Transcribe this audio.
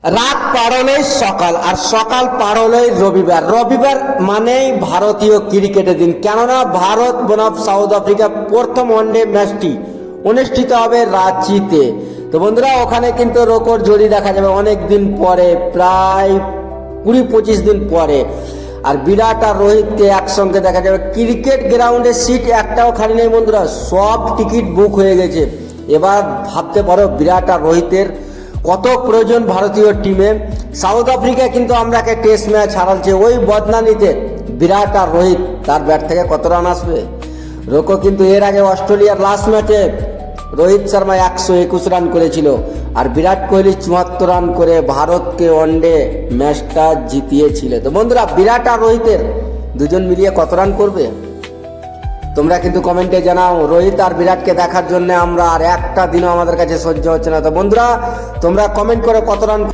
রাত পার হলেই সকাল, আর সকাল পার হলেই রবিবার। রবিবার মানেই ভারতীয় ক্রিকেটের দিন, কেননা ভারত বনাম সাউথ আফ্রিকা প্রথম ওয়ানডে ম্যাচটি অনুষ্ঠিত হবে রাঁচিতে। তো বন্ধুরা, ওখানে কিন্তু রোকর জড়ি দেখা যাবে অনেক দিন পরে, প্রায় 20-25 দিন পরে। আর বিরাট আর রোহিতকে একসঙ্গে দেখা যাবে। ক্রিকেট গ্রাউন্ডে সিট একটাও খালি নেই বন্ধুরা, সব টিকিট বুক হয়ে গেছে। এবার ভাবতে পারো বিরাট আর রোহিতের কত প্রয়োজন ভারতীয় টিমে। সাউথ আফ্রিকা কিন্তু আমরাকে টেস্ট ম্যাচ হারাচ্ছে, ওই বদনানিতে বিরাট আর রোহিত তার ব্যাট থেকে কত রান আসবে। রোকো কিন্তু এর আগে অস্ট্রেলিয়ার লাস্ট ম্যাচে রোহিত শর্মা 121 রান করেছিল, আর বিরাট কোহলি 74 রান করে ভারতকে ওয়ানডে ম্যাচটা জিতিয়েছিল। তো বন্ধুরা, বিরাট আর রোহিতের দুজন মিলিয়ে কত রান করবে তোমরা কিন্তু কমেন্টে জানাও। রোহিত আর বিরাটকে দেখার জন্য আমরা আর একটা দিনও আমাদের কাছে সহ্য হচ্ছে না। তো বন্ধুরা, তোমরা কমেন্ট করে কত রান